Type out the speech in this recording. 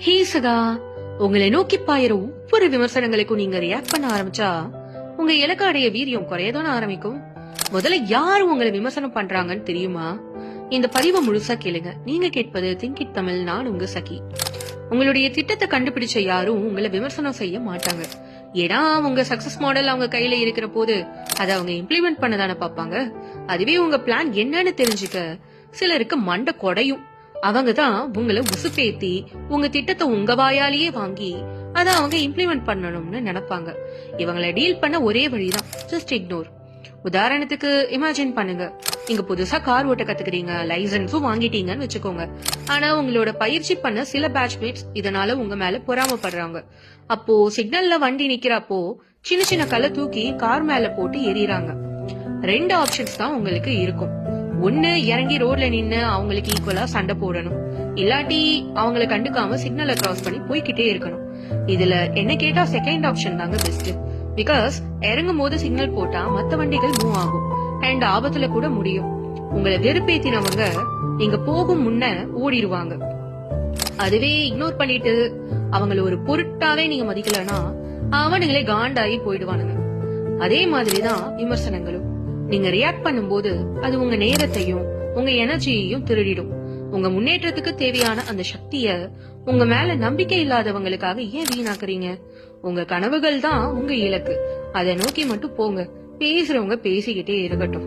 ஹே சகா, உங்களை நோக்கி பாயிர ஒவ்வொரு விமர்சனங்களுக்கும் நீங்க ரியாக்ட் பண்ண ஆரம்பிச்சா உங்க இலக்கு அடைய வீரியம் குறையதான ஆரம்பிக்கும். முதல்ல யாரு உங்களை விமர்சனம் பண்றாங்கன்னு தெரியுமா? இந்த பதிவை முழுசா கேளுங்க. நீங்க கேட்பது திங்க் இட் தமிழ். நான் உங்க சகி. உங்களுடைய திட்டத்தை கண்டுபிடிச்ச யாரும் உங்களை விமர்சனம் செய்ய மாட்டாங்க. ஏன்னா உங்க சக்சஸ் மாடல் அவங்க கையில இருக்கிற போது அதை அவங்க இம்ப்ளிமெண்ட் பண்ணதானே பாப்பாங்க. அதுவே உங்க பிளான் என்னன்னு தெரிஞ்சுக்க சிலருக்கு மண்டை கொடையும். அவங்கதான் உங்களை உசுப்பேத்தி உங்க திட்டத்தை உங்க வாயாலேயே வாங்கி அதை அவங்க இம்ப்ளிமெண்ட் பண்ணணும்னு நினைப்பாங்க. இவங்களை டீல் பண்ண ஒரே வழிதான், ஜஸ்ட் இக்னோர். உதாரணத்துக்கு இமேஜின் பண்ணுங்க, நீங்க புதுசா கார் ஓட்ட கத்துக்கிறீங்க, லைசன்ஸும் வாங்கிட்டீங்கன்னு வச்சுக்கோங்க. ஆனா உங்களோட பயிற்சி பண்ண சில பேட்ச்மேட்ஸ் இதனால உங்க மேல பொறாமப்படுறாங்க. அப்போ சிக்னல்ல வண்டி நிக்கிறப்போ சின்ன சின்ன கல்லை தூக்கி கார் மேல போட்டு எறிறாங்க. ரெண்டு ஆப்ஷன்ஸ் தான் உங்களுக்கு இருக்கும். ஒண்ணு, இறங்கி ரோட்ல நின்னு அவங்களுக்கு ஈக்குவலா சண்டை போடணும். இல்லாட்டி அவங்களை கண்டுக்காம சிக்னலை கிராஸ் பண்ணி போய்கிட்டே இருக்கணும். இதுல என்ன கேட்டா செகண்ட் ஆப்ஷன் தாங்க பெஸ்ட். பிகாஸ் இறங்கும் போது சிக்னல் போட்டா மத்த வண்டிகள் மூவ் ஆகும் அண்ட் ஆபத்துல கூட முடியும். உங்களை வெறுப்பேத்தினவங்க நீங்க போகும் முன்ன ஓடிடுவாங்க. அதுவே இக்னோர் பண்ணிட்டு அவங்கள ஒரு பொருட்டாவே நீங்க மதிக்கலன்னா அவனுங்களே காண்டாகி போயிடுவானுங்க. அதே மாதிரிதான் விமர்சனங்களும். நீங்க ரியாக்ட் பண்ணும்போது அது உங்க நேரத்தையும் உங்க எனர்ஜியையும் திருடிடும். உங்க முன்னேற்றத்துக்கு தேவையான அந்த சக்திய உங்க மேல நம்பிக்கை இல்லாதவங்களுக்காக ஏன் வீணாக்குறீங்க? உங்க கனவுகள் தான் உங்க இலக்கு. அதை நோக்கி மட்டும் போங்க. பேசுறவங்க பேசிக்கிட்டே இருக்கட்டும்.